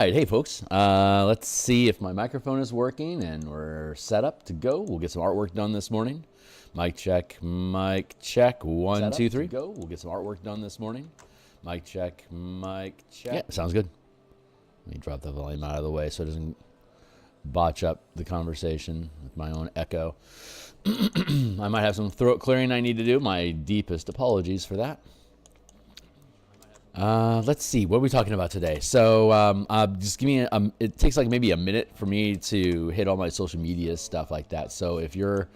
Alright, hey folks, let's see if my microphone is working and we're set up to go. We'll get some artwork done this morning. Mic check, 1, 2, 3. Go. We'll get some artwork done this morning. Mic check. Yeah, sounds good. Let me drop the volume out of the way so it doesn't botch up the conversation with my own echo. I might have some throat clearing I need to do. My deepest apologies for that. Let's see, what are we talking about today? So, just give me, it takes like maybe a minute for me to hit all my social media stuff like that. So if you're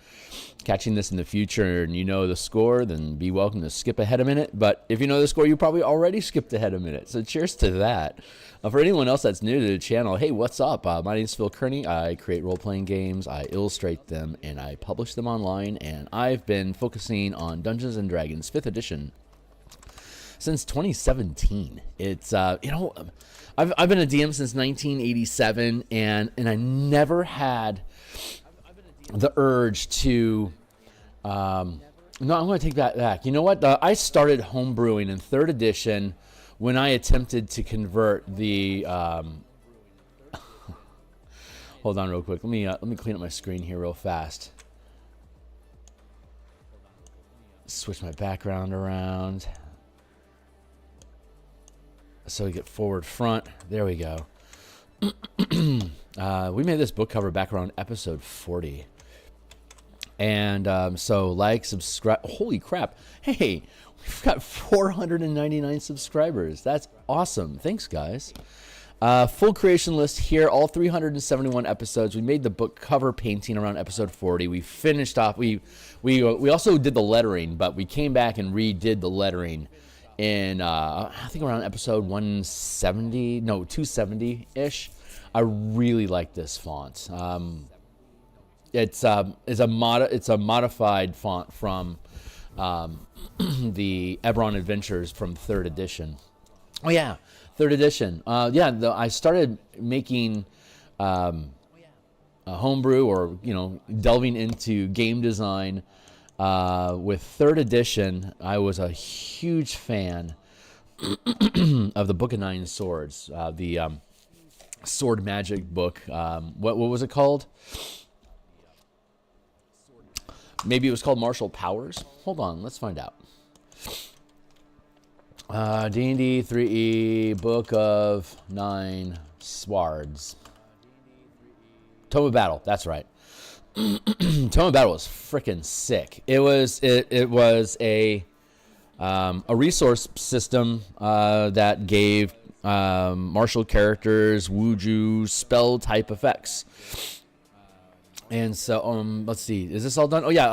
catching this in the future and you know the score, then be welcome to skip ahead a minute. But if you know the score, you probably already skipped ahead a minute. So cheers to that. For anyone else that's new to the channel, hey, what's up? My name is Phil Kearney. I create role-playing games, I illustrate them, and I publish them online. And I've been focusing on Dungeons & Dragons 5th edition since 2017. It's you know, I've been a DM since 1987, and I never had the urge to no, I'm going to take that back. You know what? I started homebrewing in 3rd edition when I attempted to convert the hold on real quick. Let me clean up my screen here real fast. Switch my background around so we get forward front. There we go. We made this book cover back around episode 40. And so like, subscribe. Holy crap. Hey, we've got 499 subscribers. That's awesome. Thanks, guys. Full creation list here, all 371 episodes. We made the book cover painting around episode 40. We finished off. We also did the lettering, but we came back and redid the lettering in I think around episode 170, no, 270-ish. I really like this font. It's a modified font from the Eberron Adventures from 3rd edition. Oh yeah, 3rd edition. I started making a homebrew, or delving into game design with 3rd edition. I was a huge fan of the Book of Nine Swords, the sword magic book. What was it called? Maybe it was called Martial Powers. Hold on, let's find out. D&D 3E Book of Nine Swords. Tome of Battle. That's right. Tome of Battle was freaking sick. It was a resource system that gave martial characters wuju spell type effects. And so, let's see. Is this all done? Oh yeah,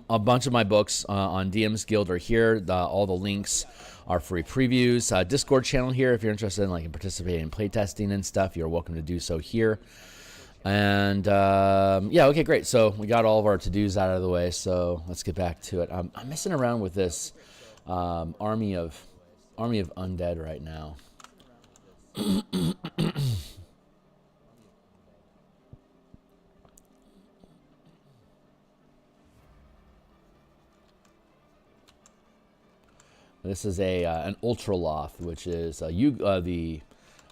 a bunch of my books on DMsGuild are here. All the links are free previews. Discord channel here. If you're interested in participating in playtesting and stuff, you're welcome to do so here. And yeah, okay, great. So we got all of our to-dos out of the way. So let's get back to it. I'm messing around with this army of undead right now. This is an Ultraloth, which is the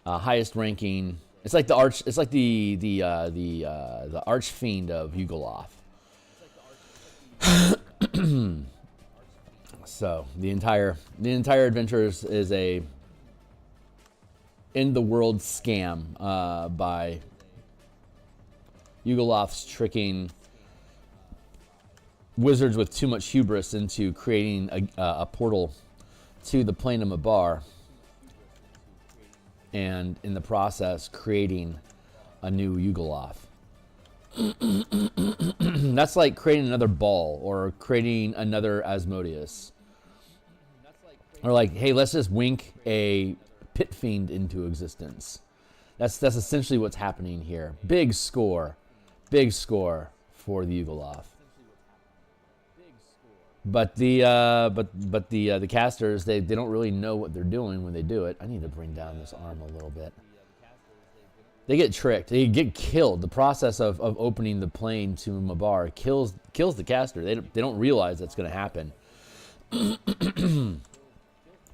highest ranking. It's like the arch. It's like the archfiend of Yugoloth. So the entire Adventures is a in the world scam by Yugoloths tricking wizards with too much hubris into creating a portal to the plane of Mabar, and in the process creating a new Yugoloth. That's like creating another Baal or creating another Asmodeus. Or like, hey, let's just wink a pit fiend into existence. That's essentially what's happening here. Big score for the Yugoloth. But the casters, they don't really know what they're doing when they do it. I need to bring down this arm a little bit. They get tricked. They get killed. The process of opening the plane to Mabar kills the caster. They don't realize that's going to happen.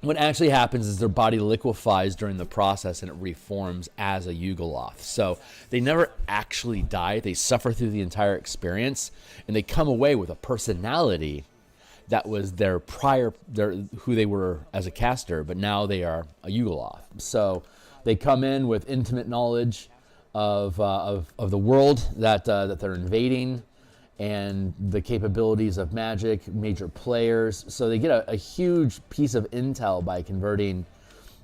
what actually happens is their body liquefies during the process and it reforms as a Yugoloth. So they never actually die. They suffer through the entire experience, and they come away with a personality that was their who they were as a caster, but now they are a Yugoloth. So they come in with intimate knowledge of the world that they're invading, and the capabilities of magic, major players. So they get a huge piece of intel by converting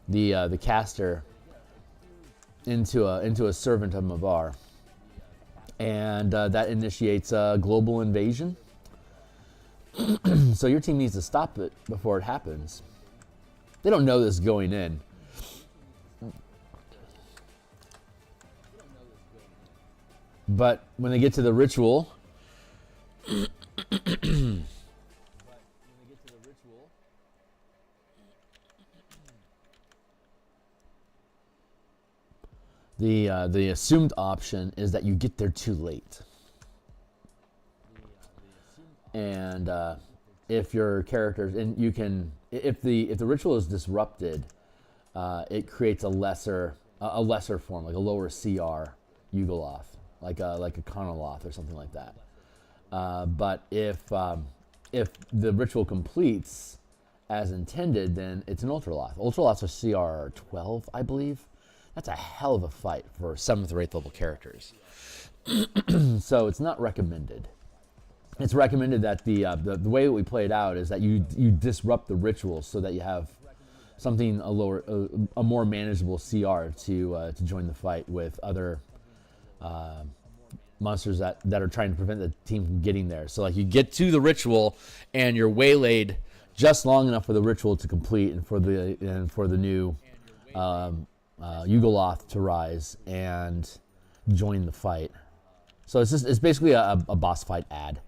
the caster into a servant of Mavar, and that initiates a global invasion. So your team needs to stop it before it happens. They don't know this going in. But when they get to the ritual, the assumed option is that you get there too late, and if your characters, and you can, if the ritual is disrupted, it creates a lesser form, like a lower CR Yugoloth, like a Conoloth or something like that. But if the ritual completes as intended, then it's an Ultraloth. Ultraloths are CR 12, I believe. That's a hell of a fight for 7th or 8th level characters. So it's not recommended. It's recommended that the way that we play it out is that you disrupt the ritual so that you have something a more manageable CR to join the fight with other monsters that are trying to prevent the team from getting there. So like you get to the ritual and you're waylaid just long enough for the ritual to complete and for the new Yugoloth to rise and join the fight. So it's basically a boss fight ad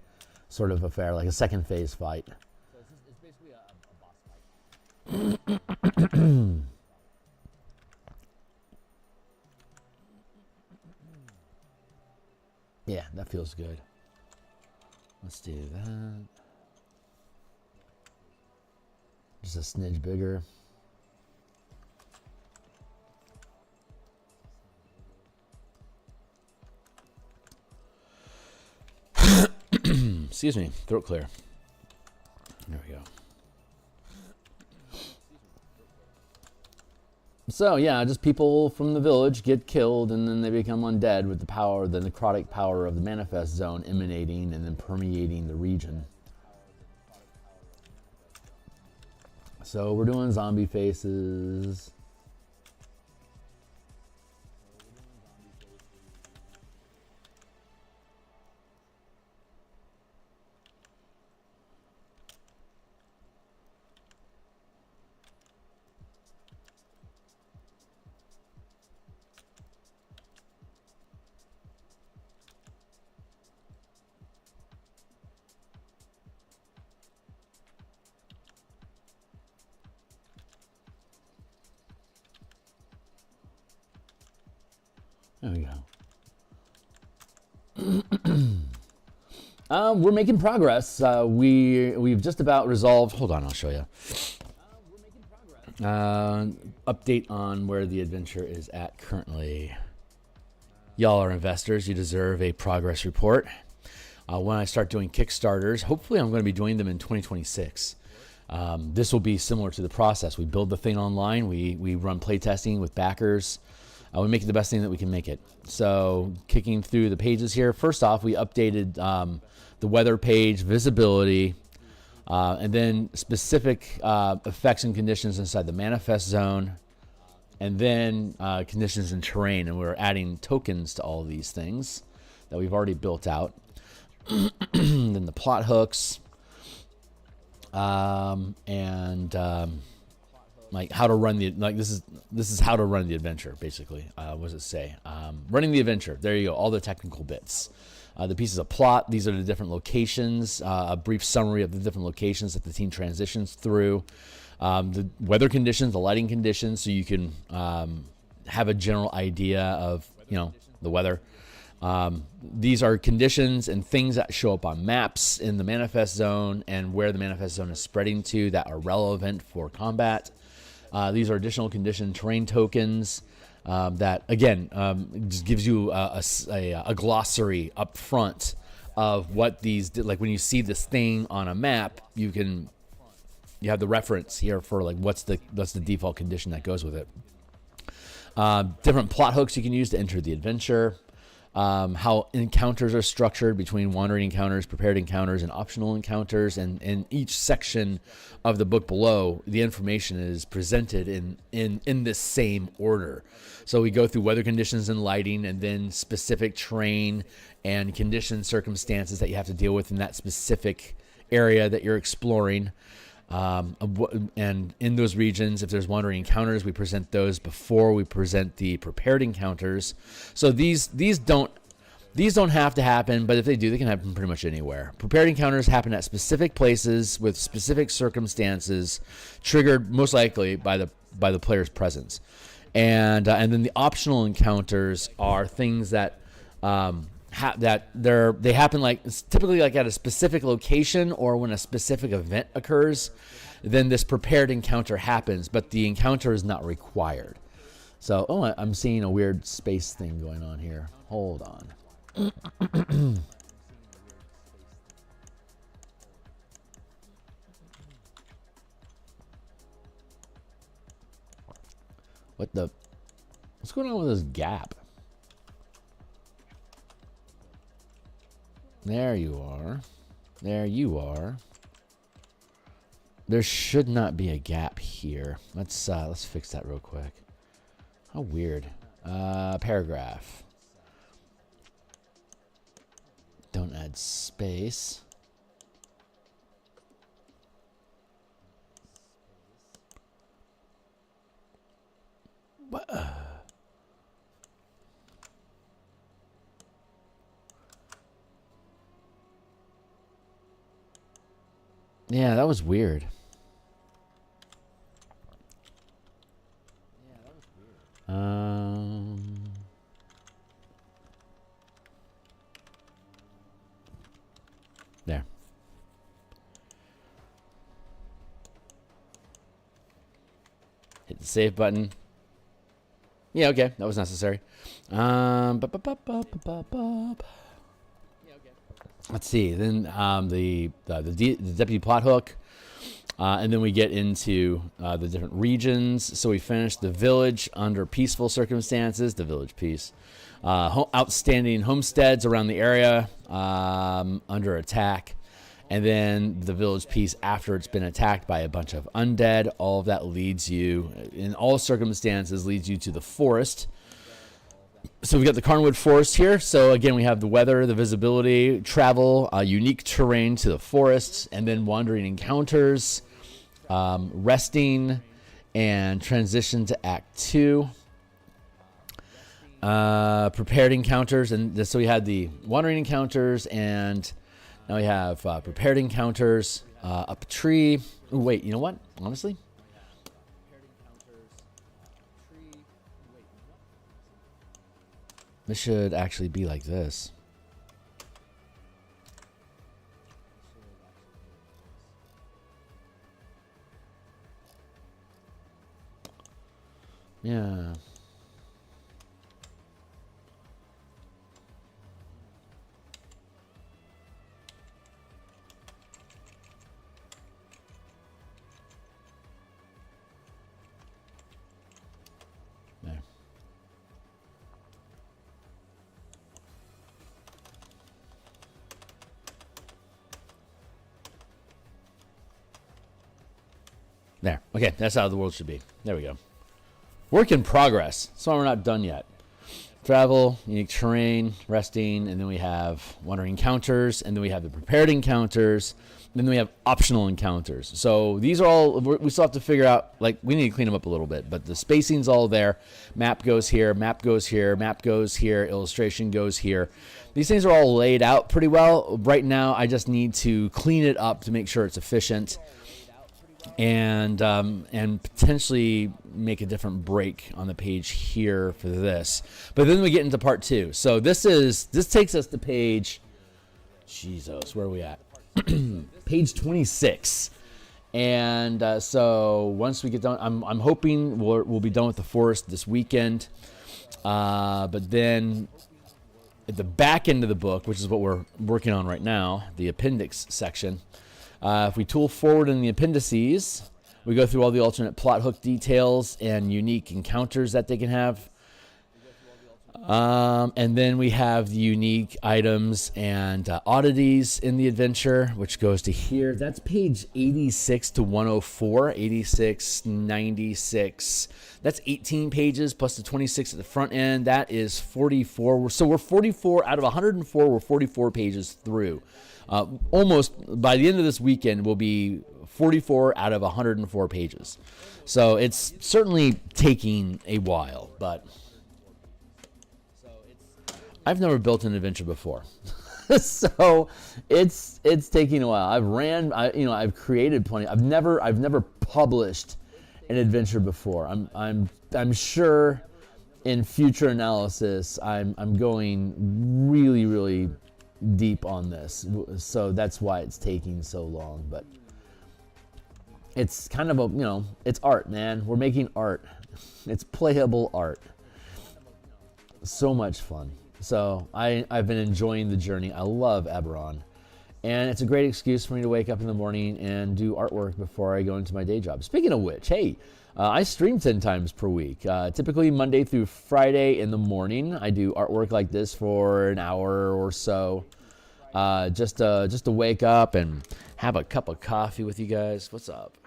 sort of affair, like a second phase fight. Yeah, that feels good. Let's do that. Just a smidge bigger. Excuse me, throat clear. There we go. So yeah, just people from the village get killed and then they become undead with the power, the necrotic power of the manifest zone emanating and then permeating the region. So we're doing zombie faces. There we go. We're making progress. We've just about resolved. Hold on, I'll show you. Update on where the adventure is at currently. Y'all are investors. You deserve a progress report. When I start doing Kickstarters, hopefully I'm going to be doing them in 2026. This will be similar to the process. We build the thing online. We run playtesting with backers. We make it the best thing that we can make it. So kicking through the pages here. First off, we updated the weather page, visibility, and then specific effects and conditions inside the manifest zone, and then conditions in terrain. And we're adding tokens to all of these things that we've already built out. Then the plot hooks, like how to run this is how to run the adventure, basically. What does it say? Running the adventure. There you go. All the technical bits. The pieces of plot. These are the different locations. A brief summary of the different locations that the team transitions through. The weather conditions, the lighting conditions, so you can have a general idea of the weather. These are conditions and things that show up on maps in the manifest zone and where the manifest zone is spreading to that are relevant for combat. These are additional condition terrain tokens that, again, just gives you a glossary up front of what these, like when you see this thing on a map, you have the reference here for like what's the default condition that goes with it. Different plot hooks you can use to enter the adventure. How encounters are structured between wandering encounters, prepared encounters, and optional encounters. And in each section of the book below, the information is presented in this same order. So we go through weather conditions and lighting, and then specific terrain and condition circumstances that you have to deal with in that specific area that you're exploring. And in those regions, if there's wandering encounters, we present those before we present the prepared encounters. So these don't have to happen, but if they do, they can happen pretty much anywhere. Prepared encounters happen at specific places with specific circumstances, triggered most likely by the player's presence. And then the optional encounters are things that they happen like typically like at a specific location or when a specific event occurs. Then this prepared encounter happens, but the encounter is not required. So, I'm seeing a weird space thing going on here. Hold on. What's going on with this gap? There you are. There you are. There should not be a gap here. Let's fix that real quick. How weird. Paragraph. Don't add space. What? Yeah, that was weird. There. Hit the save button. Yeah, okay, that was necessary. Let's see. Then the deputy plot hook, and then we get into the different regions. So we finished the village under peaceful circumstances. The village piece, outstanding homesteads around the area under attack, and then the village piece after it's been attacked by a bunch of undead. All of that leads you, in all circumstances, leads you to the forest. So we got the Carnwood Forest here. So again, we have the weather, the visibility, travel, unique terrain to the forests, and then wandering encounters, resting, and transition to Act 2. Prepared encounters, and so we had the wandering encounters, and now we have prepared encounters, up a tree. Ooh, wait, you know what? Honestly, this should actually be like this. Yeah. There. There. Okay, that's how the world should be. There we go. Work in progress. So we're not done yet. Travel, unique terrain, resting, and then we have wandering encounters, and then we have the prepared encounters, and then we have optional encounters. So these are all, we still have to figure out, like, we need to clean them up a little bit, but the spacing's all there. Map goes here, map goes here, map goes here, illustration goes here. These things are all laid out pretty well. Right now, I just need to clean it up to make sure it's efficient. And potentially make a different break on the page here for this. But then we get into part 2. So this takes us to page, Jesus, where are we at? Page 26. And so once we get done, I'm hoping we'll be done with the forest this weekend. But then at the back end of the book, which is what we're working on right now, the appendix section, if we tool forward in the appendices, we go through all the alternate plot hook details and unique encounters that they can have. And then we have the unique items and oddities in the adventure, which goes to here. That's page 86 to 104, 86, 96. That's 18 pages plus the 26 at the front end. That is 44. So we're 44 out of 104. We're 44 pages through. Almost by the end of this weekend, we'll be 44 out of 104 pages. So it's certainly taking a while, but I've never built an adventure before, so it's taking a while. I've created plenty. I've never published an adventure before. I'm sure in future analysis I'm going really deep on this, so that's why it's taking so long. But it's kind of it's art, man. We're making art. It's playable art. So much fun. So I've been enjoying the journey. I love Eberron. And it's a great excuse for me to wake up in the morning and do artwork before I go into my day job. Speaking of which, hey, I stream 10 times per week. Typically Monday through Friday in the morning. I do artwork like this for an hour or so. Just to wake up and have a cup of coffee with you guys. What's up?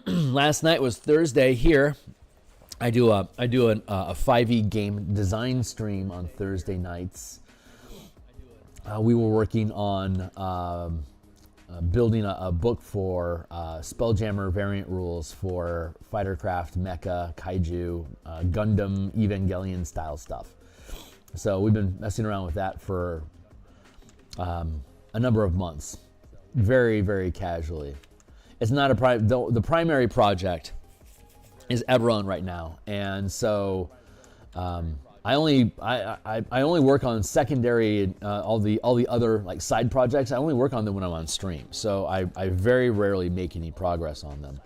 Last night was Thursday here. I do a 5e game design stream on Thursday nights. We were working on building a book for Spelljammer variant rules for Fightercraft, Mecha, Kaiju, Gundam, Evangelion style stuff. So we've been messing around with that for a number of months, very casually. It's not the primary project is Eberron right now, and so I only work on secondary all the other like side projects. I only work on them when I'm on stream, so I very rarely make any progress on them,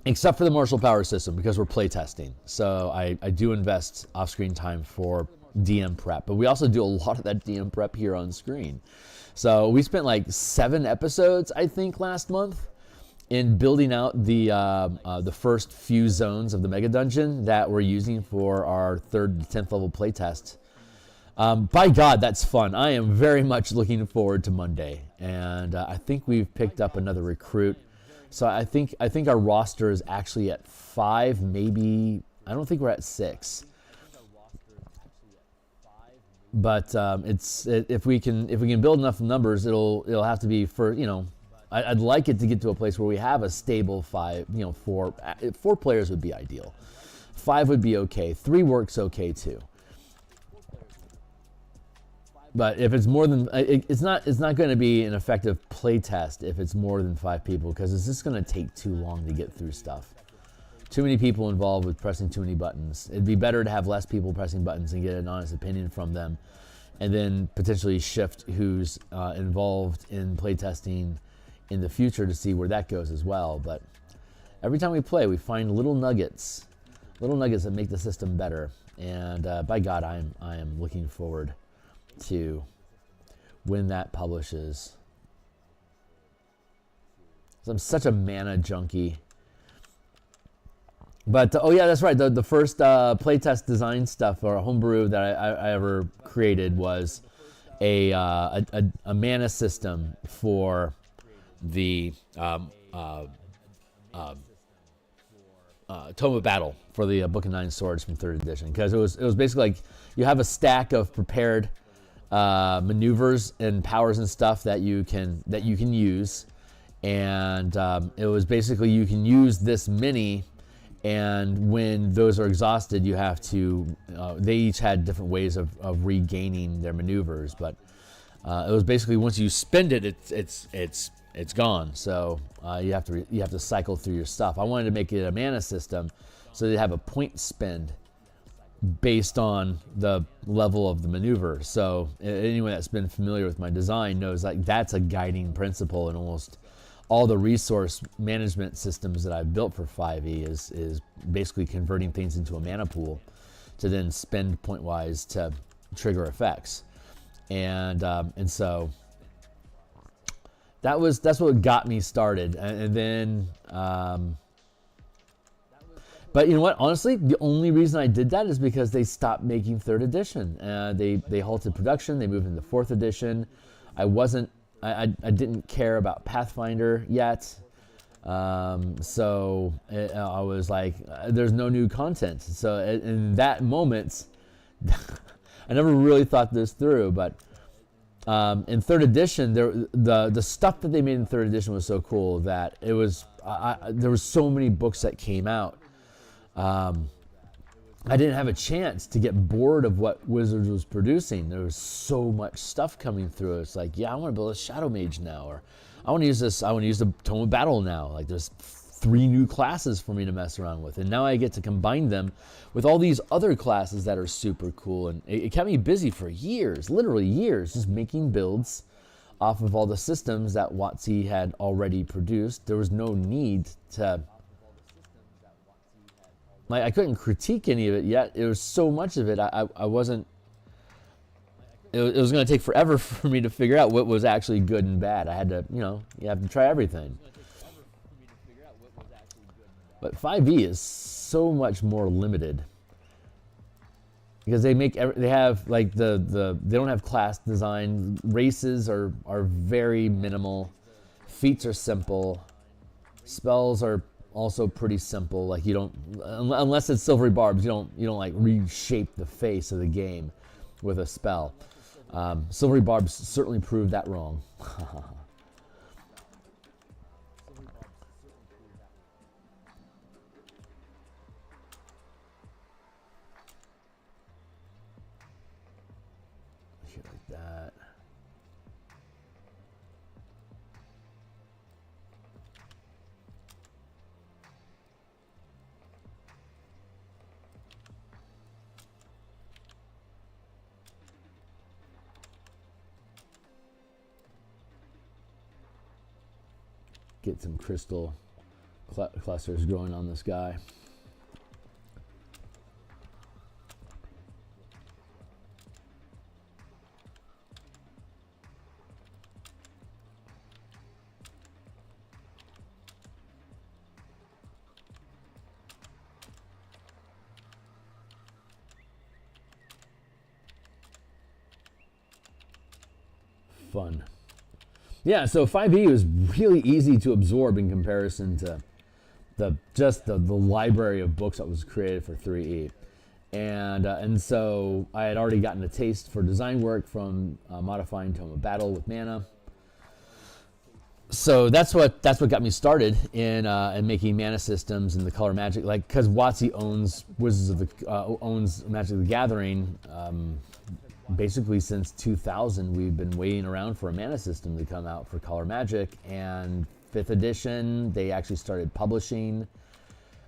except for the martial power system because we're playtesting. So I do invest off-screen time for DM prep, but we also do a lot of that DM prep here on screen. So we spent like 7 episodes, I think, last month in building out the first few zones of the Mega Dungeon that we're using for our 3rd to 10th level playtest. By God, that's fun. I am very much looking forward to Monday, and I think we've picked up another recruit. So I think our roster is actually at 5, maybe. I don't think we're at 6. But if we can build enough numbers, it'll have to be for I'd like it to get to a place where we have a stable 5, 4 players would be ideal. 5 would be okay. 3 works okay too. But if it's more than, it's not going to be an effective play test if it's more than 5 people, because it's just going to take too long to get through stuff. Too many people involved with pressing too many buttons. It'd be better to have less people pressing buttons and get an honest opinion from them, and then potentially shift who's involved in playtesting in the future to see where that goes as well. But every time we play, we find little nuggets that make the system better. And by God, I am looking forward to when that publishes. I'm such a mana junkie. But oh yeah, that's right. The first playtest design stuff or homebrew that I ever created was a mana system for the Tome of Battle for the Book of Nine Swords from 3rd edition, because it was basically like you have a stack of prepared maneuvers and powers and stuff that you can use, and it was basically you can use this many. And when those are exhausted, you have to. They each had different ways of regaining their maneuvers, but it was basically once you spend it, it's gone. So you have to cycle through your stuff. I wanted to make it a mana system, so they have a point spend based on the level of the maneuver. So anyone that's been familiar with my design knows like that's a guiding principle in almost all the resource management systems that I've built for 5e is basically converting things into a mana pool to then spend point wise to trigger effects. And so that's what got me started. And then but you know what? Honestly, the only reason I did that is because they stopped making 3rd edition. They halted production. They moved into 4th edition. I didn't care about Pathfinder yet. So I was like, there's no new content. So in that moment, I never really thought this through. But in 3rd edition, the stuff that they made in 3rd edition was so cool that it was there were so many books that came out. I didn't have a chance to get bored of what Wizards was producing. There was so much stuff coming through. It's like, yeah, I want to build a Shadow Mage now, or I want to use this. I want to use the Tome of Battle now. Like, there's 3 new classes for me to mess around with, and now I get to combine them with all these other classes that are super cool. And it kept me busy for years, literally years, just making builds off of all the systems that WotC had already produced. There was no need to. Like, I couldn't critique any of it yet. It was so much of it. I wasn't. It was going to take forever for me to figure out what was actually good and bad. I had to, you have to try everything. But 5e is so much more limited because they have like they don't have class design. Races are very minimal. Feats are simple. Spells are also pretty simple. Like, you don't, unless it's silvery barbs, you don't like reshape the face of the game with a spell. Silvery barbs certainly proved that wrong. Shit like that. Get some crystal clusters growing on this guy. Fun. Yeah, so 5e was really easy to absorb in comparison to the library of books that was created for 3e. And so I had already gotten a taste for design work from modifying Tome of Battle with mana. So that's what got me started in making mana systems and the color magic. Like, because WotC owns owns Magic the Gathering. Basically since 2000, we've been waiting around for a mana system to come out for color magic, and 5th edition they actually started publishing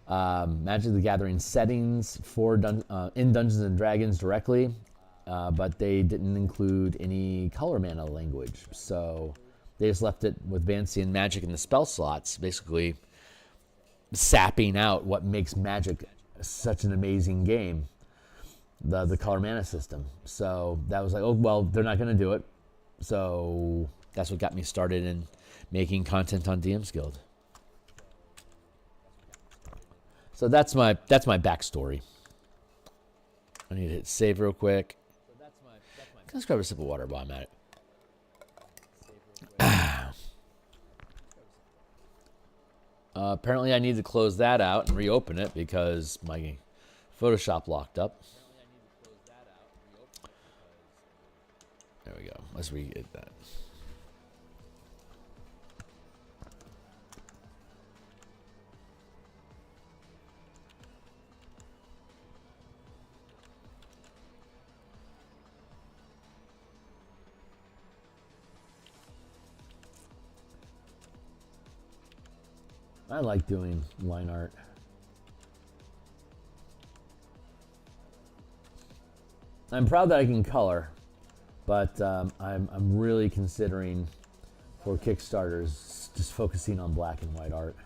Magic the Gathering settings for in Dungeons and Dragons directly, but they didn't include any color mana language, so they just left it with Vancian Magic in the spell slots, basically sapping out what makes Magic such an amazing game. The color mana system. So that was like, oh, well, they're not going to do it. So that's what got me started in making content on DMsGuild. So that's my backstory. I need to hit save real quick. Let's grab a sip of water while I'm at it. Apparently I need to close that out and reopen it because my Photoshop locked up. There we go. Let's re-hit that. I like doing line art. I'm proud that I can color, but I'm really considering for Kickstarters just focusing on black and white art.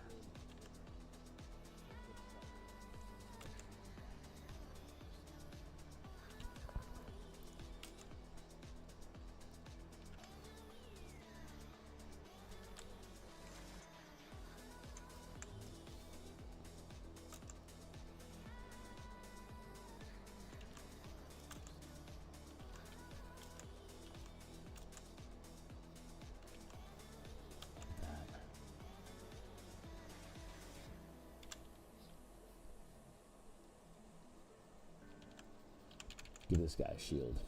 Give this guy a shield.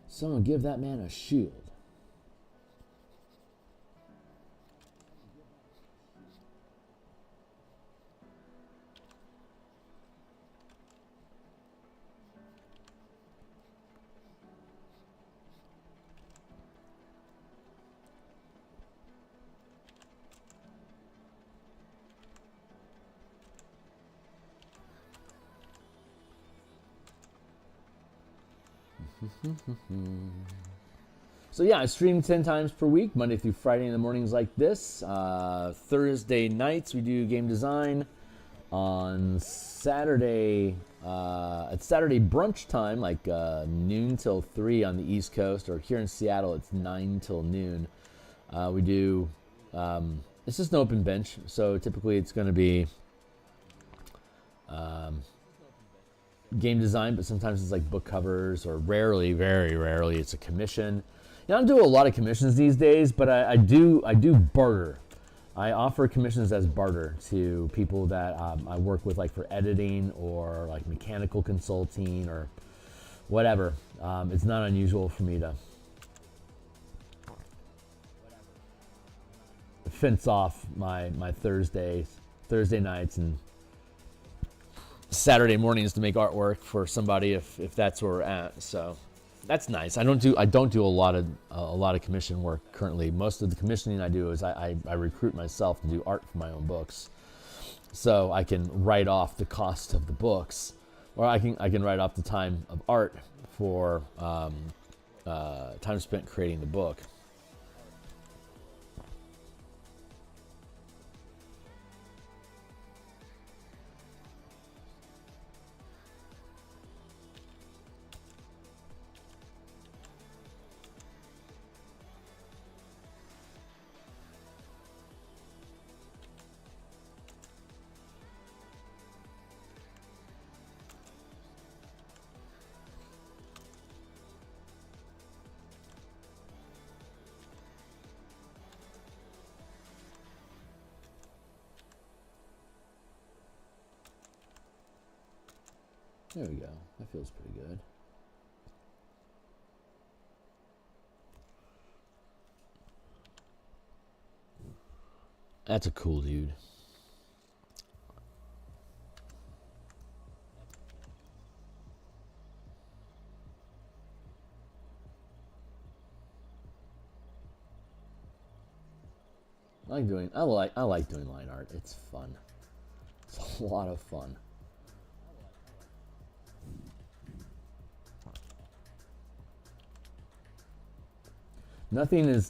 Someone give that man a shield. So yeah, I stream 10 times per week, Monday through Friday in the mornings like this. Thursday nights we do game design. On Saturday, it's Saturday brunch time, like noon till 3 on the East Coast, or here in Seattle it's 9 till noon. We do, it's just an open bench, so typically it's going to be game design, but sometimes it's like book covers, or rarely, very rarely, it's a commission. You know, I don't do a lot of commissions these days, but I do barter. I offer commissions as barter to people that I work with, like for editing or like mechanical consulting or whatever. It's not unusual for me to fence off my Thursday nights and Saturday mornings to make artwork for somebody if that's where we're at. So that's nice. I don't do a lot of commission work currently. Most of the commissioning I do is I recruit myself to do art for my own books, so I can write off the cost of the books, or I can write off the time of art for time spent creating the book. There we go. That feels pretty good. That's a cool dude. I like doing line art. It's fun. It's a lot of fun. Nothing is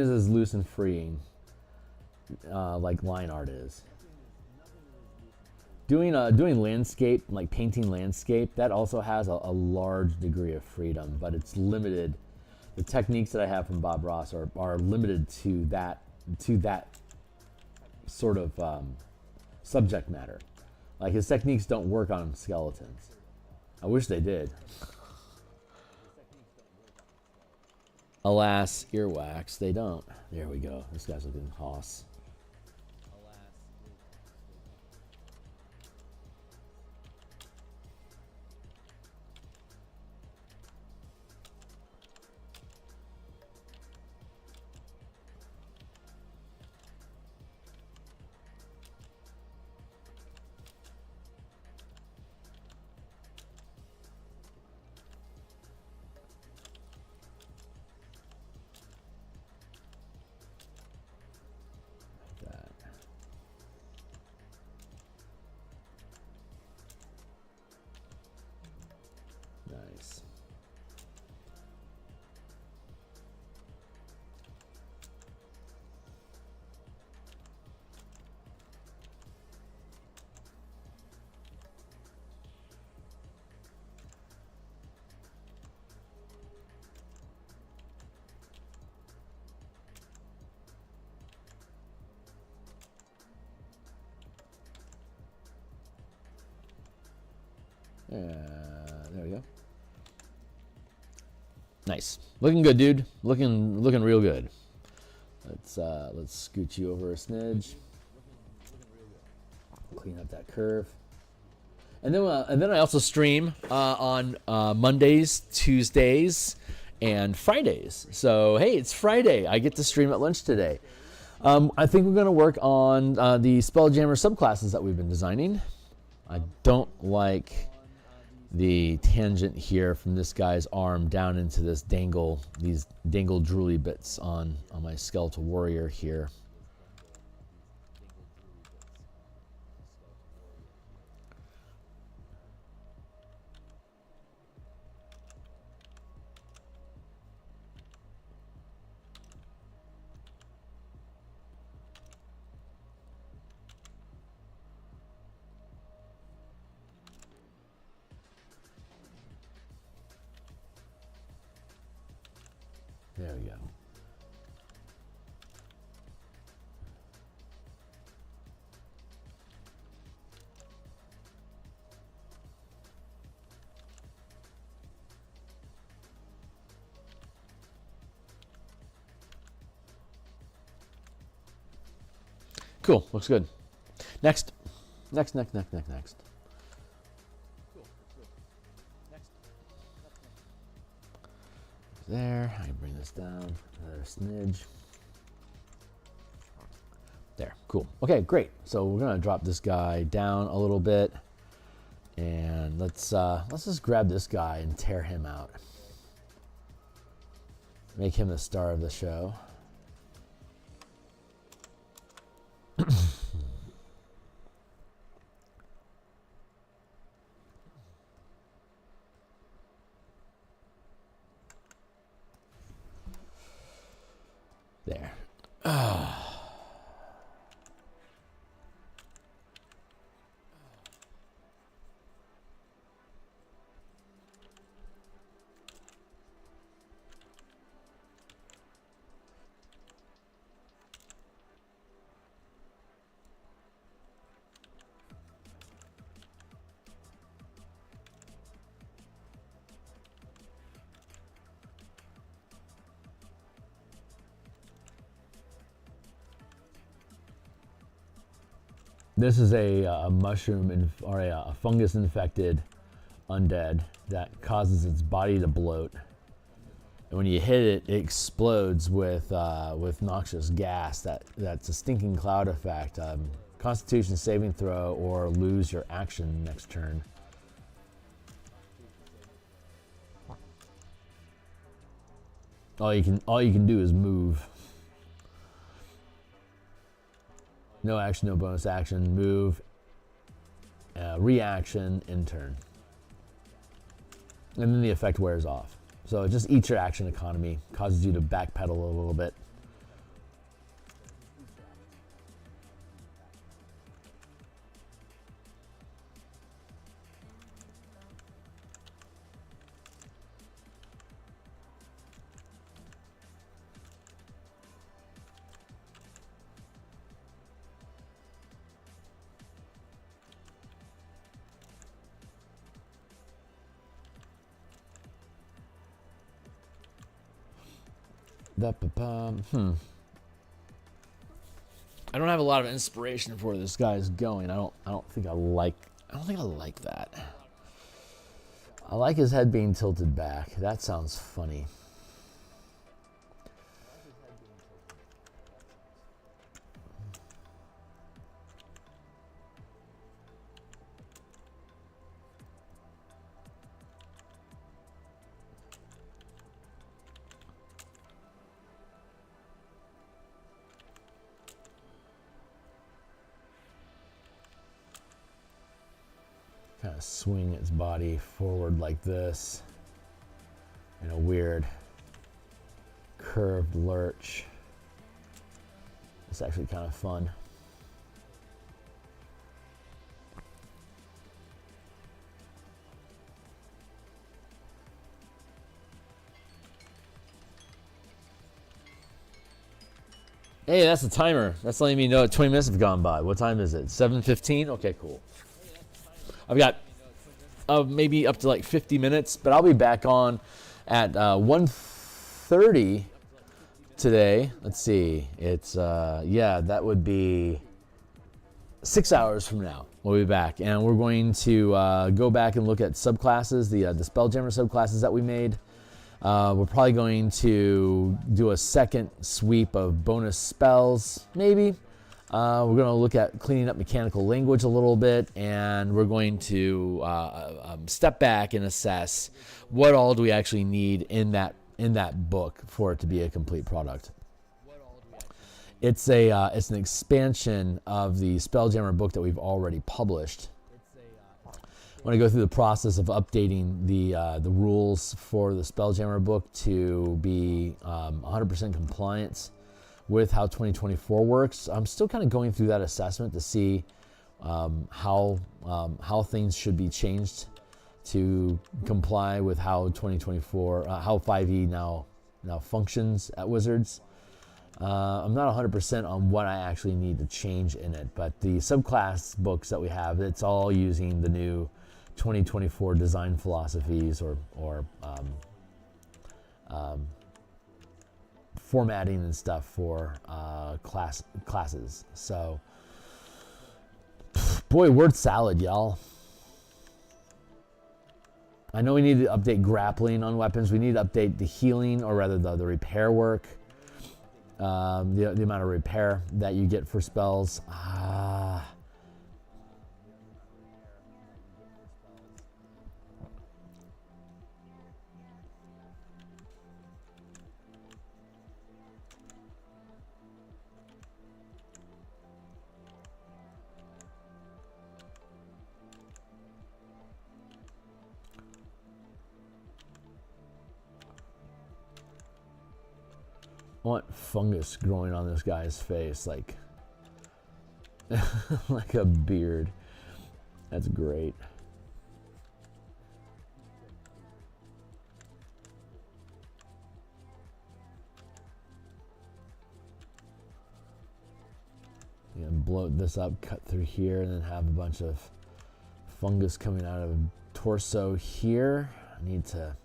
as loose and freeing like line art is. Doing landscape, like painting landscape, that also has a large degree of freedom, but it's limited. The techniques that I have from Bob Ross are limited to that sort of subject matter. Like his techniques don't work on skeletons. I wish they did. Alas, earwax, they don't. There we go. This guy's looking hoss. Nice. There we go. Nice. Looking good, dude. Looking real good. Let's scoot you over a smidge. Clean up that curve. And then I also stream on Mondays, Tuesdays, and Fridays. So hey, it's Friday. I get to stream at lunch today. I think we're going to work on the Spelljammer subclasses that we've been designing. I don't like the tangent here from this guy's arm down into these dangle drooly bits on my skeletal warrior here. There we go. Cool, looks good. Next. There, I can bring this down another smidge. There, cool. Okay, great. So we're gonna drop this guy down a little bit, and let's just grab this guy and tear him out. Make him the star of the show. There. This is a mushroom or a fungus infected undead that causes its body to bloat, and when you hit it, it explodes with noxious gas. That's a stinking cloud effect. Constitution saving throw or lose your action next turn. All you can do is move. No action, no bonus action, move, reaction, end turn. And then the effect wears off. So it just eats your action economy, causes you to backpedal a little bit. I don't have a lot of inspiration for where this guy's going. I don't think I like that. I like his head being tilted back. That sounds funny. Kind of swing its body forward like this. in a weird curved lurch. It's actually kind of fun. Hey, that's the timer. That's letting me know 20 minutes have gone by. What time is it? 7:15? Okay, cool. I've got maybe up to like 50 minutes, but I'll be back on at 1:30 today. Let's see. It's, yeah, that would be 6 hours from now. We'll be back, and we're going to go back and look at subclasses, the Spelljammer subclasses that we made. We're probably going to do a second sweep of bonus spells, maybe. We're going to look at cleaning up mechanical language a little bit, and we're going to step back and assess what all do we actually need in that book for it to be a complete product. It's an expansion of the Spelljammer book that we've already published. I want to go through the process of updating the rules for the Spelljammer book to be 100% compliance with how 2024 works. I'm still kind of going through that assessment to see how things should be changed to comply with how 2024, how 5e now functions at Wizards. I'm not 100% on what I actually need to change in it, but the subclass books that we have, it's all using the new 2024 design philosophies or formatting and stuff for classes. So, boy, word salad, y'all. I know we need to update grappling on weapons. We need to update the healing, or rather the repair work. The amount of repair that you get for spells. I want fungus growing on this guy's face, like like a beard. That's great. You can bloat this up, cut through here, and then have a bunch of fungus coming out of torso here. I need to.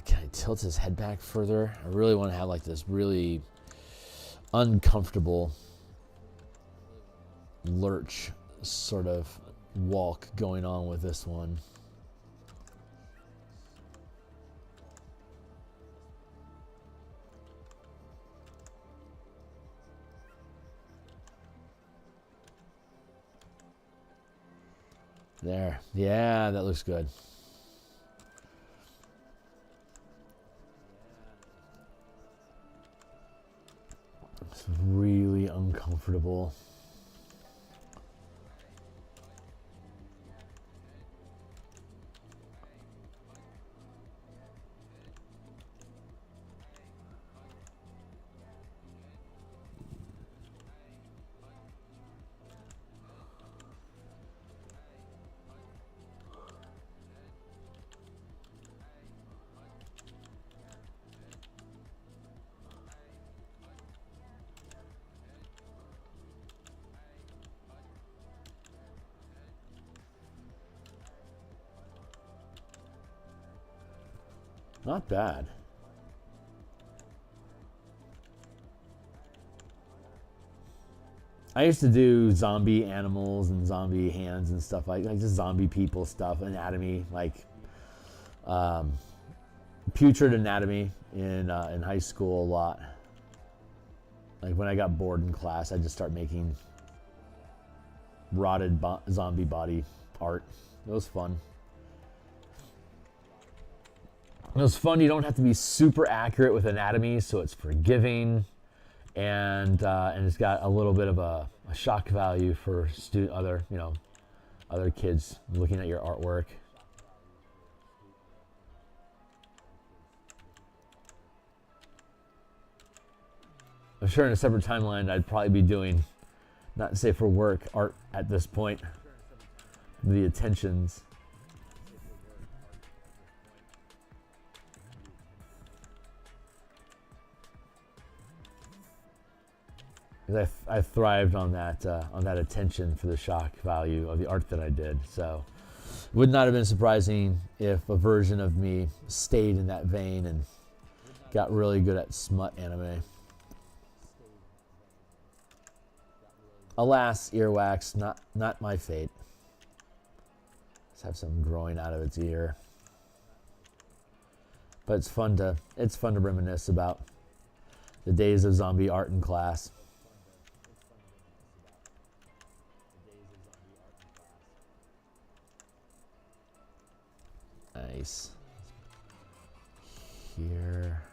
Can I tilt his head back further? I really want to have like this really uncomfortable lurch sort of walk going on with this one. There. Yeah, that looks good. It's really uncomfortable. Not bad. I used to do zombie animals and zombie hands and stuff like just zombie people stuff, anatomy, like putrid anatomy in high school a lot. Like when I got bored in class, I'd just start making rotted zombie body art. It was fun. It was fun. You don't have to be super accurate with anatomy, so it's forgiving, and it's got a little bit of a shock value for other other kids looking at your artwork. I'm sure in a separate timeline I'd probably be doing, not to say for work, art at this point. The attentions. Because I thrived on that attention for the shock value of the art that I did. So it would not have been surprising if a version of me stayed in that vein and got really good at smut anime. Alas, earwax, not my fate. Let's have some growing out of its ear. But it's fun to reminisce about the days of zombie art in class. Nice. Here.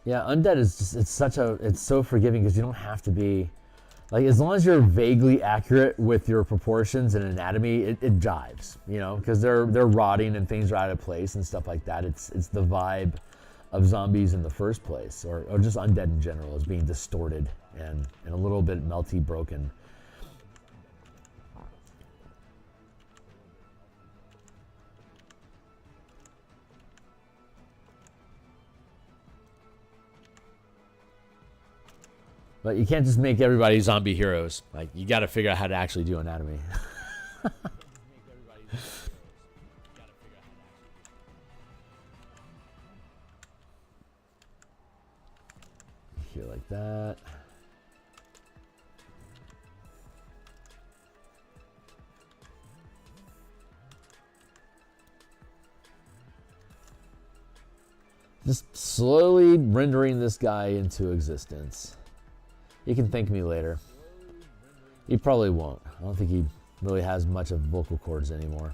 Yeah, undead is just, it's so forgiving because you don't have to be, like, as long as you're vaguely accurate with your proportions and anatomy, it jives, you know, because they're rotting and things are out of place and stuff like that. It's the vibe of zombies in the first place, or just undead in general, is being distorted and a little bit melty, broken. But you can't just make everybody zombie heroes. Like, you got to figure out how to actually do anatomy. Here, like that. Just slowly rendering this guy into existence. He can thank me later. He probably won't. I don't think he really has much of vocal cords anymore.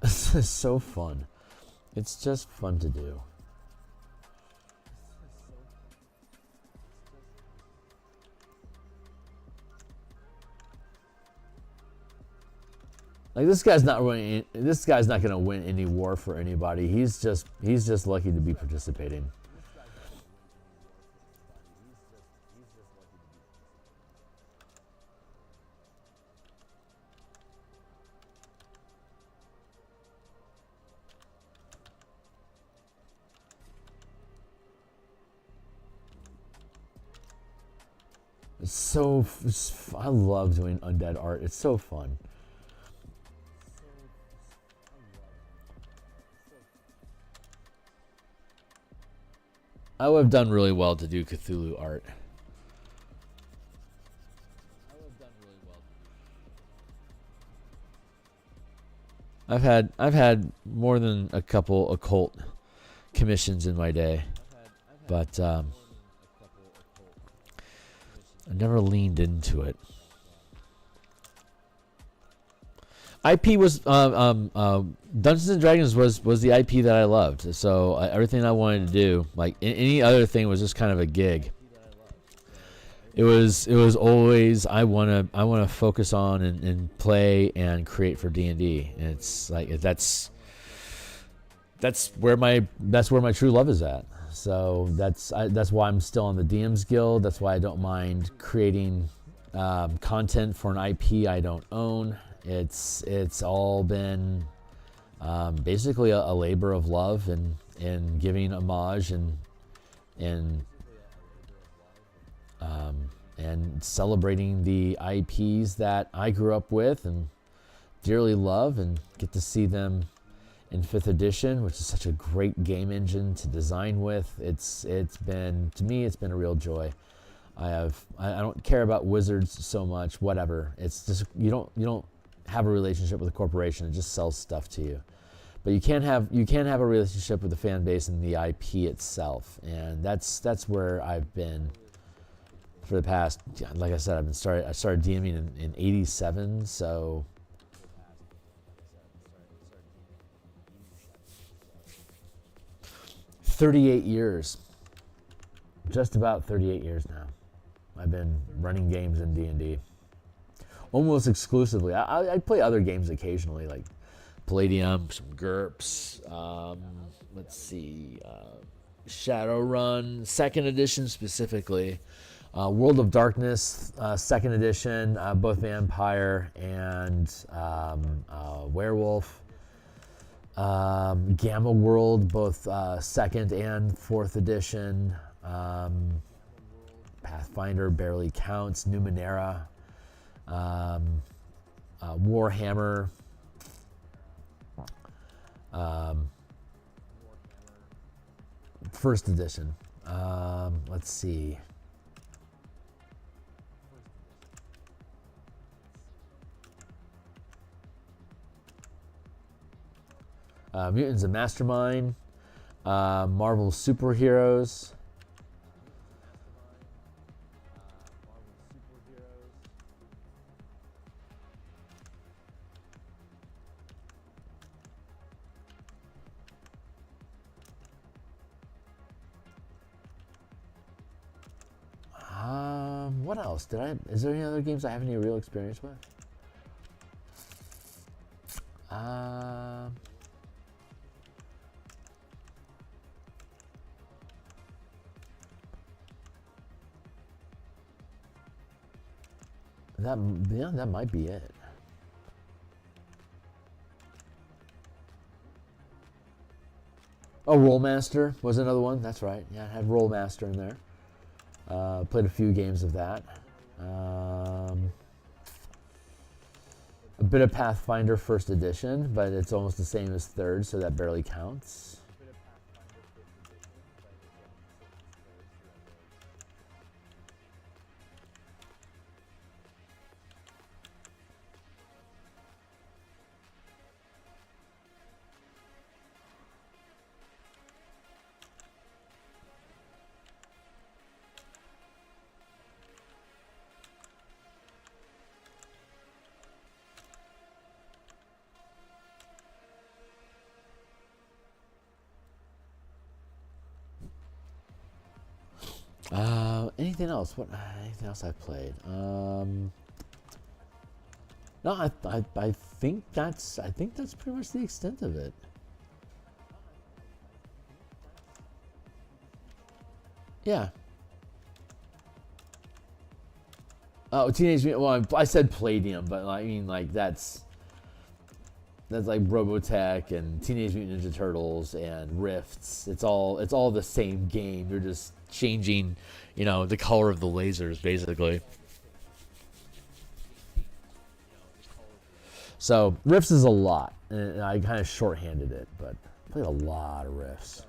This is so fun. It's just fun to do. Like, this guy's not going to win any war for anybody. He's just lucky to be participating. I love doing undead art. It's so fun. I would have done really well to do Cthulhu art. I've had more than a couple occult commissions in my day, but I never leaned into it. IP was Dungeons and Dragons was the IP that I loved. So everything I wanted to do, like any other thing, was just kind of a gig. It was always I wanna focus on and play and create for D&D. And it's like that's where my true love is at. So that's why I'm still on the DMsGuild. That's why I don't mind creating content for an IP I don't own. It's all been basically a labor of love and giving homage and celebrating the IPs that I grew up with and dearly love, and get to see them in 5th edition, which is such a great game engine to design with. It's been, to me, it's been a real joy. I don't care about Wizards so much, whatever. It's just, you don't have a relationship with a corporation. It just sells stuff to you. But you can have a relationship with the fan base and the IP itself. And that's where I've been for the past, like I said, I started DMing in 87, so 38 years. Just about 38 years now. I've been running games in D&D. Almost exclusively. I play other games occasionally, like Palladium, some GURPS, let's see, Shadowrun, 2nd edition specifically. World of Darkness, 2nd edition, both vampire and werewolf. Gamma World, both 2nd and 4th edition. Pathfinder barely counts. Numenera. Warhammer. First edition. Let's see. Mutants and Mastermind, Marvel Superheroes, what else? Is there any other games I have any real experience with? That might be it. Oh, Rollmaster was another one. That's right. Yeah, I had Rollmaster in there. Played a few games of that. A bit of Pathfinder 1st edition, but it's almost the same as 3rd, so that barely counts. Anything else? Anything else I've played? No, I think that's pretty much the extent of it. Yeah. Oh, Teenage Mutant. Well, I said Palladium, but I mean, like that's like Robotech and Teenage Mutant Ninja Turtles and Rifts. It's all the same game. You're just changing, the color of the lasers, basically. So Rifts is a lot, and I kind of shorthanded it, but I played a lot of Rifts.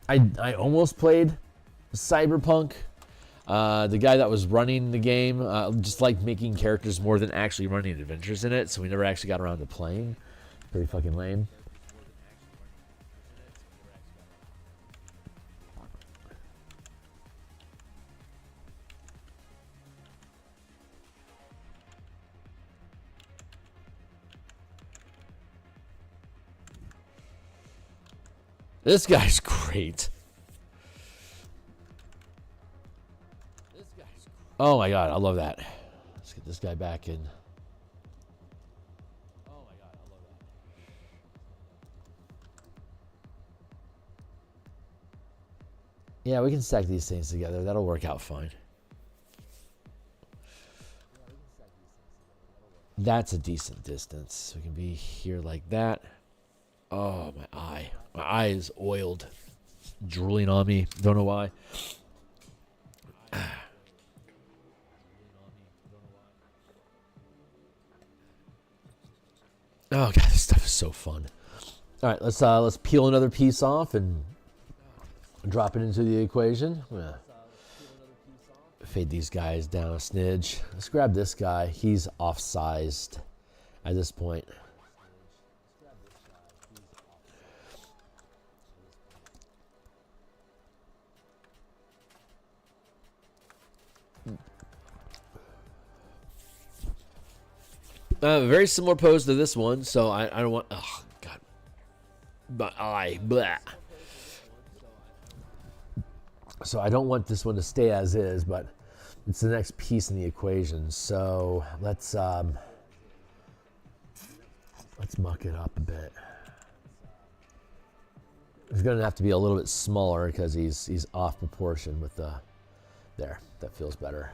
I almost played Cyberpunk. The guy that was running the game just liked making characters more than actually running adventures in it, so we never actually got around to playing. Pretty fucking lame. This guy's great. Oh my god, I love that. Let's get this guy back in. Oh my god, I love that. Yeah, we can stack these things together. That'll work out fine. That's a decent distance. We can be here like that. Oh, my eye. My eye is oiled. drooling on me. Don't know why. Oh god, this stuff is so fun. All right, let's peel another piece off and drop it into the equation. I'm gonna fade these guys down a smidge. Let's grab this guy. He's off-sized at this point. Very similar pose to this one, so I don't want. Oh god, my eye. Blah. So I don't want this one to stay as is, but it's the next piece in the equation. So let's muck it up a bit. He's going to have to be a little bit smaller because he's off proportion with the. There, that feels better.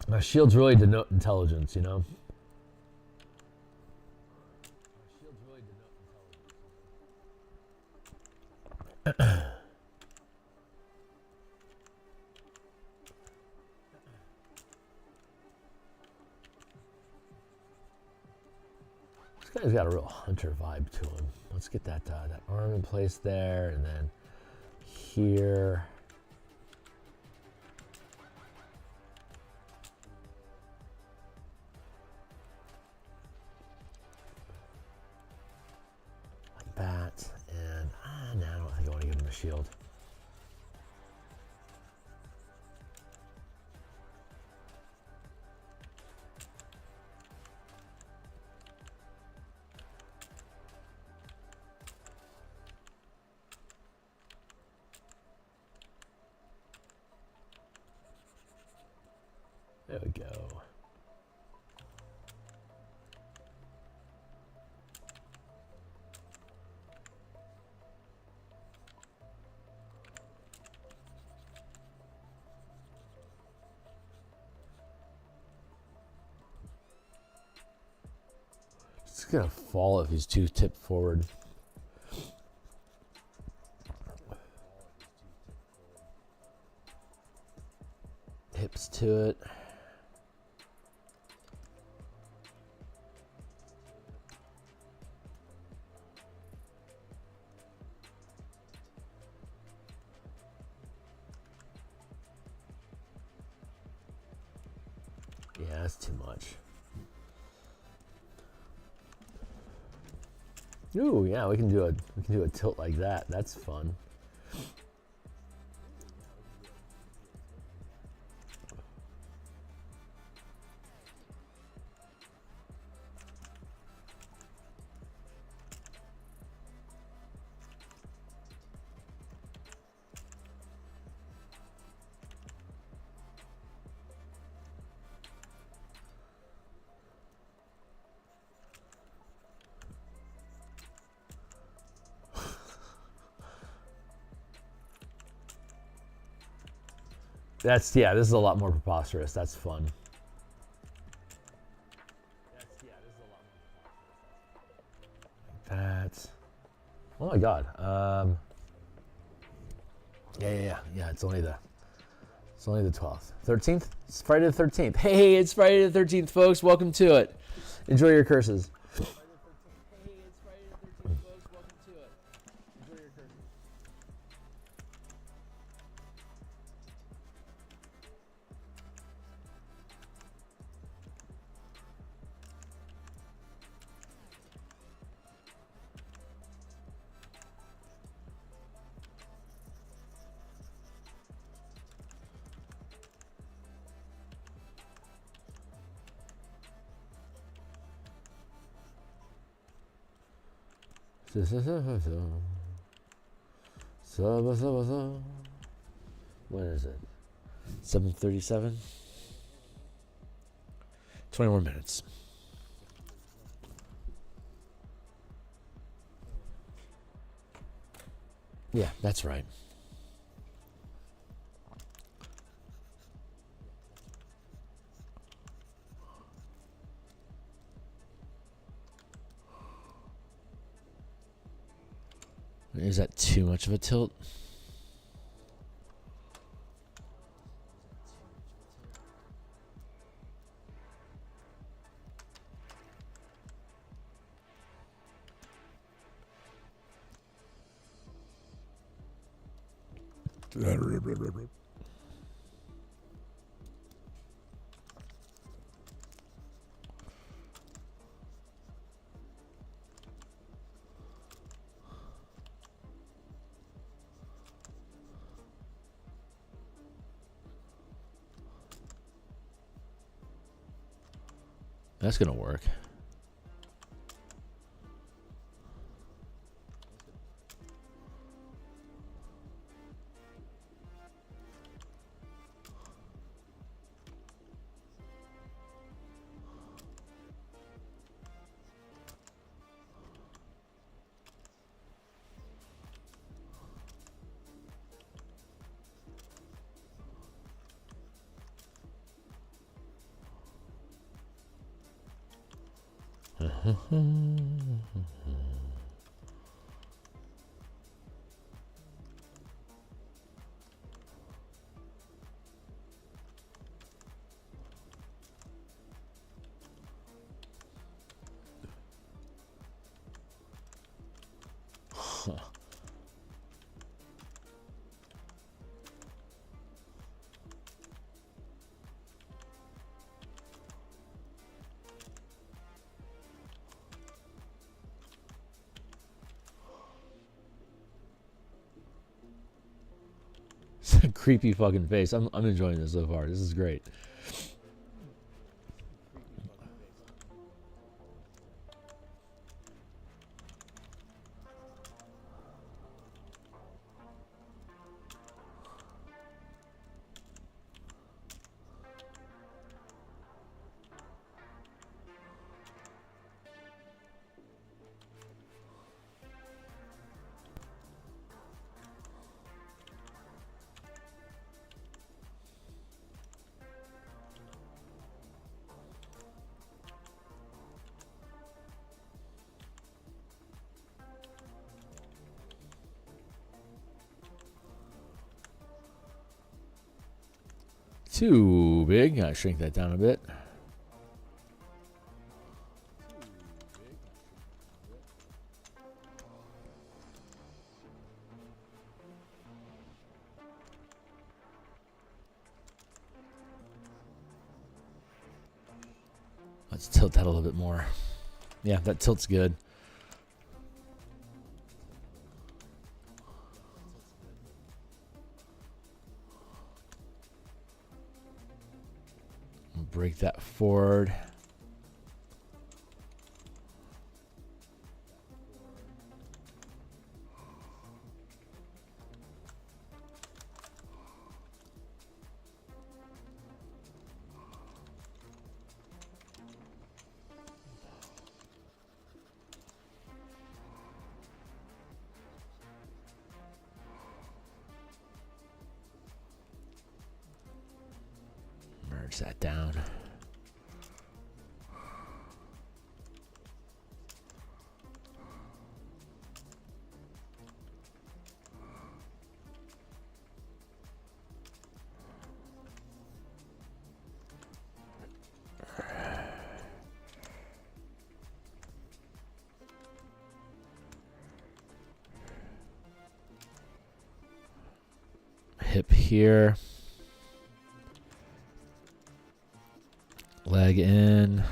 My shields really denote intelligence, you know? This guy's got a real hunter vibe to him. Let's get that arm in place there, and then here. That, and now I don't think I want to give him a shield. There we go. It's gonna fall if he's too tipped forward. Hips to it. Yeah, that's too much. Ooh, yeah, we can do a tilt like that. That's fun. That's, yeah, this is a lot more preposterous. That's fun. That's, oh my god. Yeah. It's only the 12th, 13th. It's Friday the 13th. Hey, it's Friday the 13th, folks. Welcome to it. Enjoy your curses. When is it? 7:37. 20 more minutes. Yeah, that's right. Is that too much of a tilt? That's gonna work. Creepy fucking face. I'm enjoying this so far. This is great. Too big. Gotta shrink that down a bit. Let's tilt that a little bit more. Yeah, that tilt's good. Break that forward. Merge that down. Hip here. Leg in.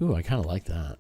Ooh, I kind of like that.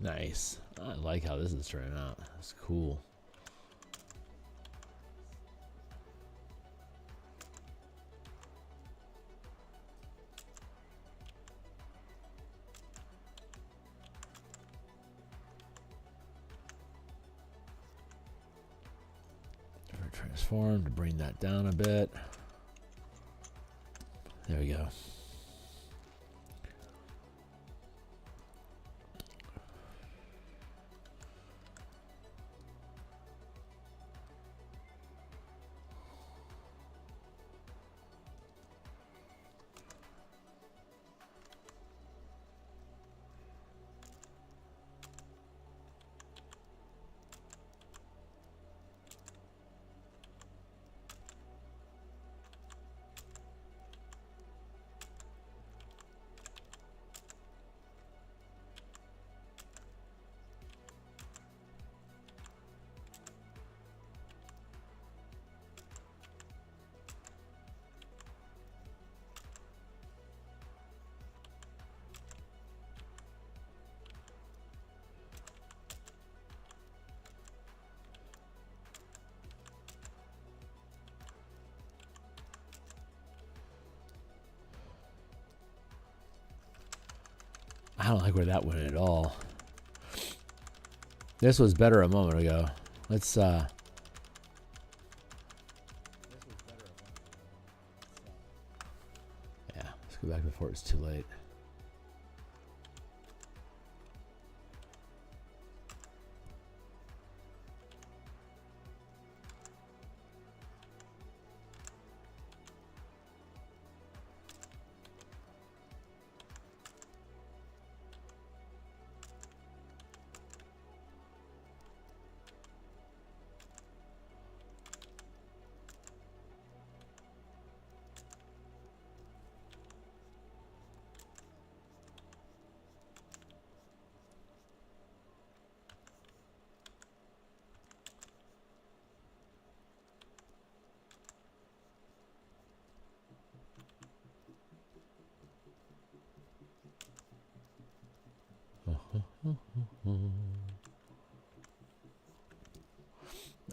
Nice. I like how this is turning out. That's cool. Transform to bring that down a bit. There we go. I don't like where that went at all. This was better a moment ago. Let's yeah, let's go back before it's too late.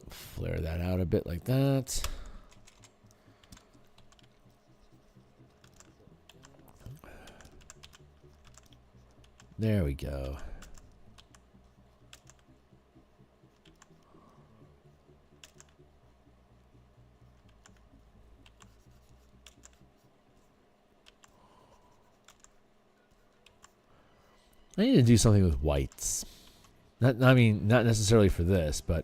Flare that out a bit like that. There we go. I need to do something with whites. I mean, not necessarily for this, but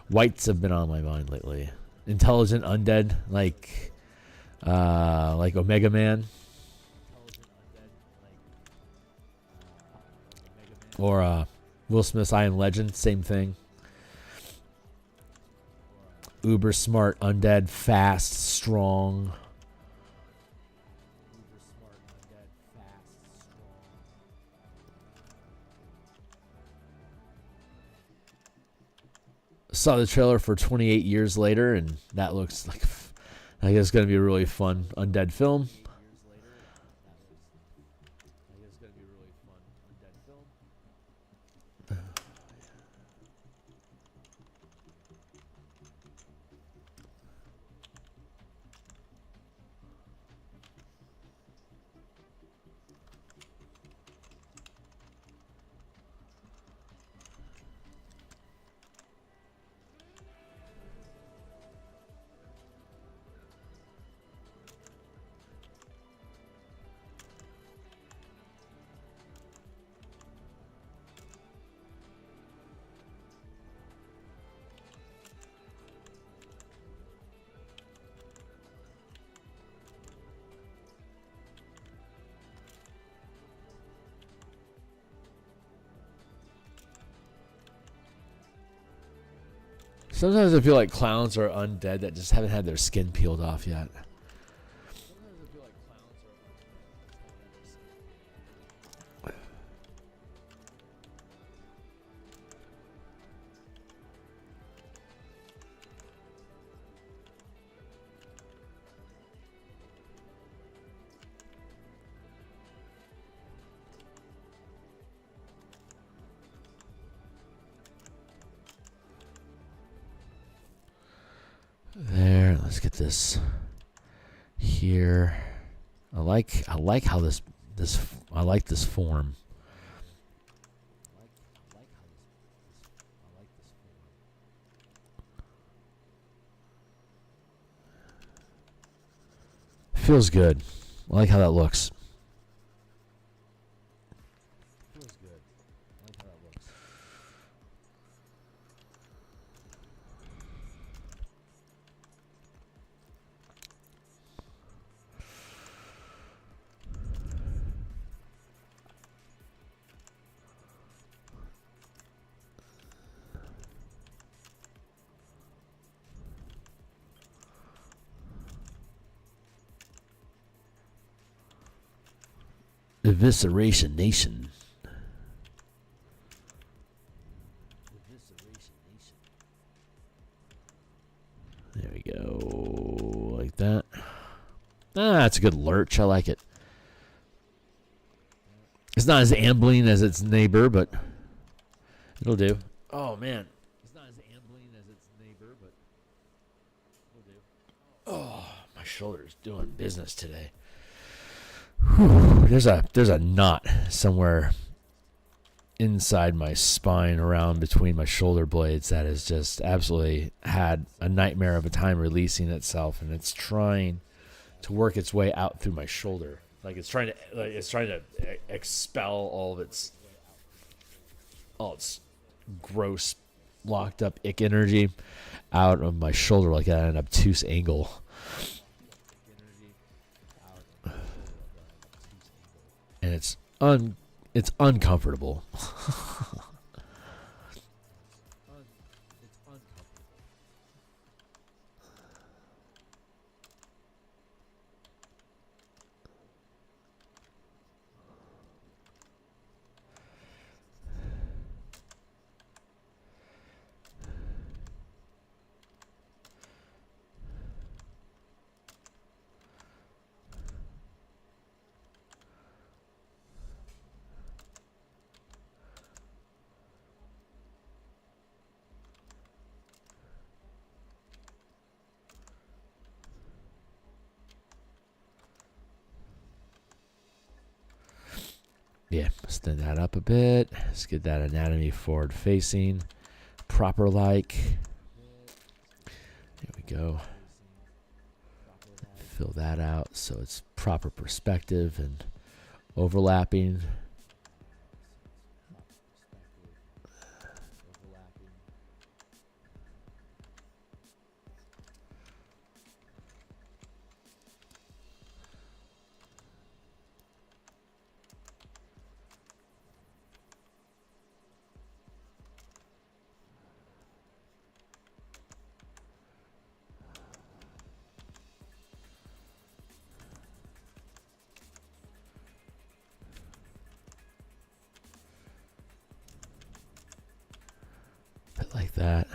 whites have been on my mind lately. Intelligent undead, like Omega Man, or Will Smith's I Am Legend, same thing. Uber smart undead, fast, strong. Saw the trailer for 28 Years Later, and that looks like I guess it's going to be a really fun undead film. Sometimes I feel like clowns are undead that just haven't had their skin peeled off yet. There, let's get this here. I like how this I like this form. Feels good. I like how that looks. Evisceration Nation. There we go. Like that. Ah, it's a good lurch. I like it. It's not as ambling as its neighbor, but it'll do. Oh, man. It's not as ambling as its neighbor, but it'll do. Oh, my shoulder's doing business today. Whew, there's a knot somewhere inside my spine around between my shoulder blades that has just absolutely had a nightmare of a time releasing itself, and it's trying to work its way out through my shoulder. Like it's trying to expel all its gross locked up ick energy out of my shoulder like at an obtuse angle. And it's uncomfortable. Yeah, stand that up a bit. Let's get that anatomy forward facing. Proper like. There we go. Fill that out so it's proper perspective and overlapping. Like that.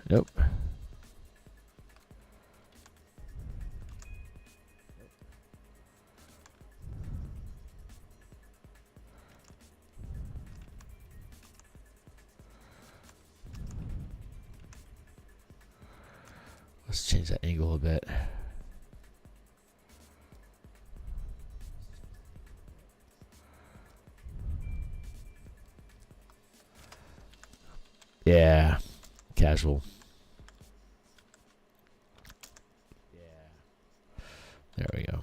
Nope. Let's change that angle a bit. Yeah, casual. There we go.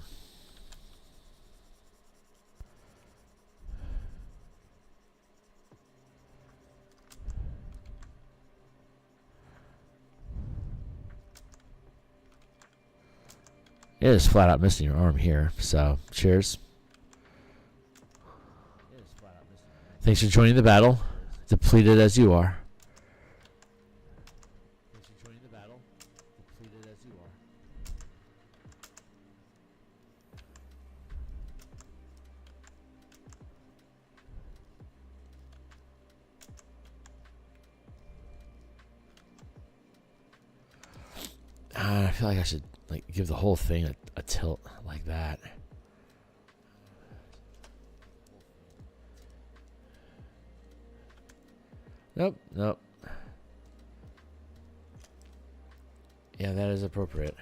It is flat out missing your arm here. So, cheers. Thanks for joining the battle, depleted as you are. I feel like I should give the whole thing a tilt like that. Nope, nope. Yeah, that is appropriate.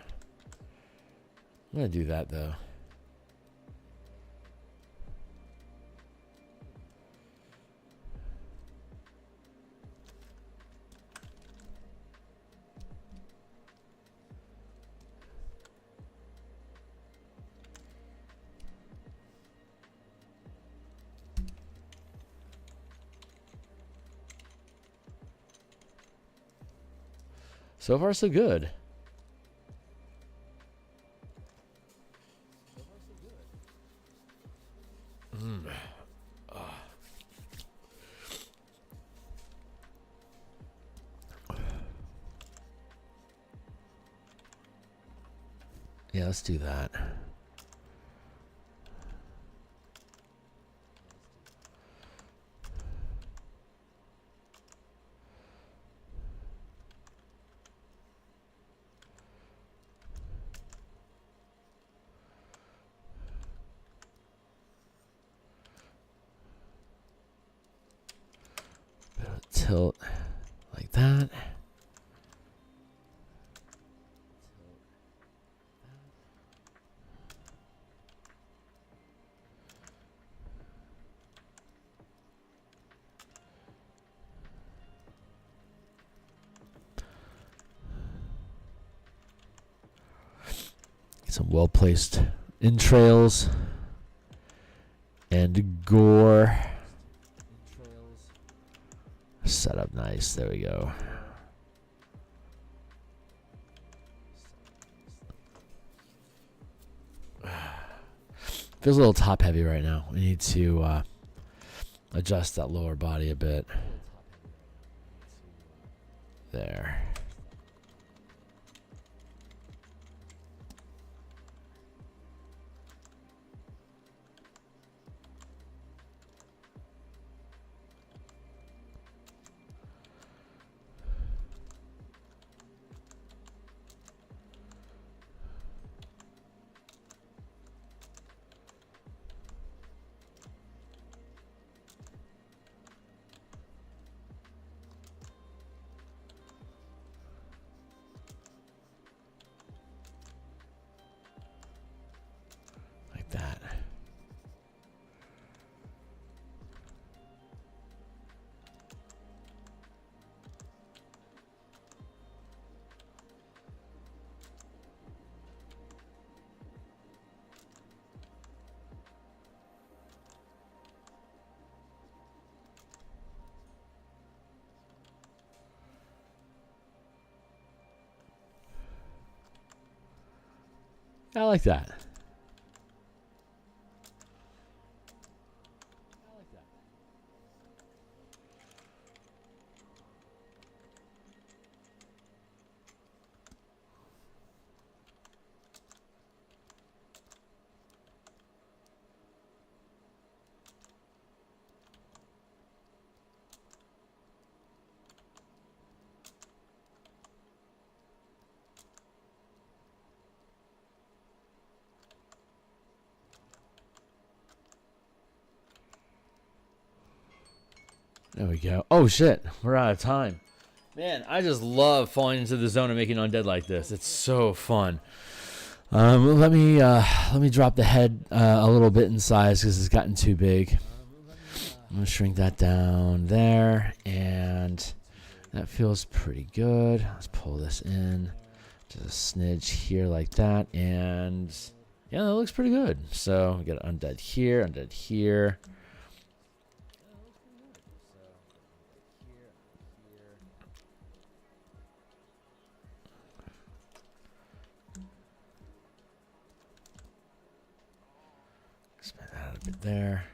I'm gonna do that though. So far, so good. Yeah, let's do that. Bit of a tilt like that. Some well-placed entrails and gore. Set up nice. There we go. Feels a little top heavy right now. We need to adjust that lower body a bit. There. That. I like that. There we go. Oh shit, we're out of time. Man, I just love falling into the zone and making undead like this. It's so fun. Let me drop the head a little bit in size because it's gotten too big. I'm gonna shrink that down there, and that feels pretty good. Let's pull this in, just a smidge here like that, and yeah, that looks pretty good. So we got undead here, undead here. keep it there.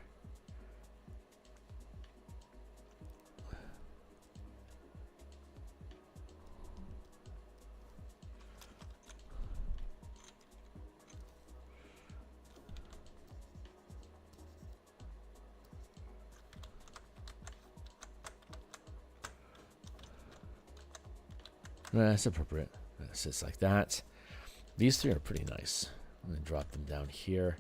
That's appropriate. It's just like that. These three are pretty nice. I'm going to drop them down here.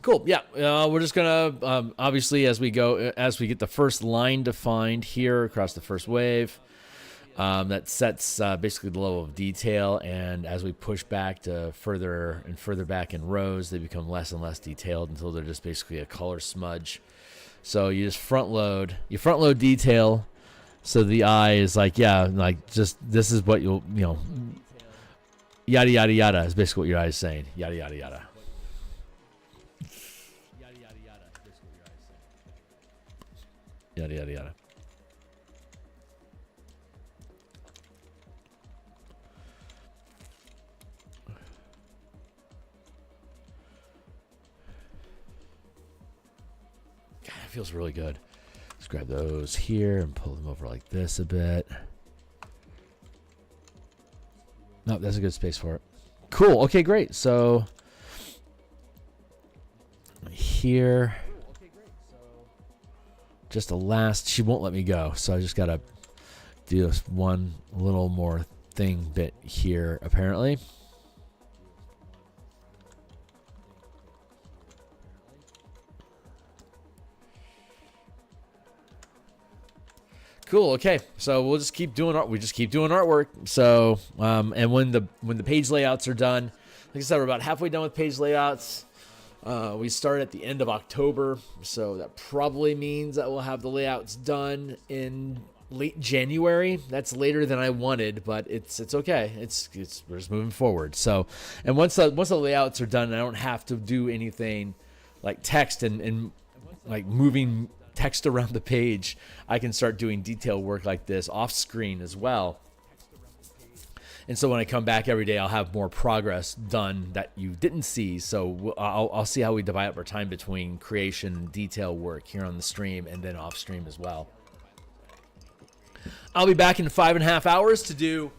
Cool. Yeah, we're just going to, obviously, as we get the first line defined here across the first wave, that sets basically the level of detail. And as we push back to further and further back in rows, they become less and less detailed until they're just basically a color smudge. So you just front load detail. So the eye is like, yeah, like just this is what you'll, yada, yada, yada is basically what your eye is saying. Yada, yada, yada. Yada, yada, yada. God, it feels really good. Let's grab those here and pull them over like this a bit. No, that's a good space for it. Cool. Okay, great. So here, just the last, she won't let me go. So I just got to do this one little more thing bit here, apparently. Cool. Okay, so we'll just keep doing art. We just keep doing artwork. So, and when the page layouts are done, like I said, we're about halfway done with page layouts. We start at the end of October, so that probably means that we'll have the layouts done in late January. That's later than I wanted, but it's okay. We're just moving forward. So, and once the layouts are done, I don't have to do anything like text and like moving text around the page. I can start doing detail work like this off screen as well. And so when I come back every day, I'll have more progress done that you didn't see. So I'll see how we divide up our time between creation and detail work here on the stream and then off stream as well. I'll be back in 5.5 hours to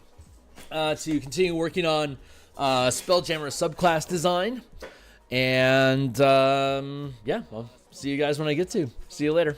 continue working on Spelljammer subclass design. And yeah, I'll see you guys when I get to. See you later.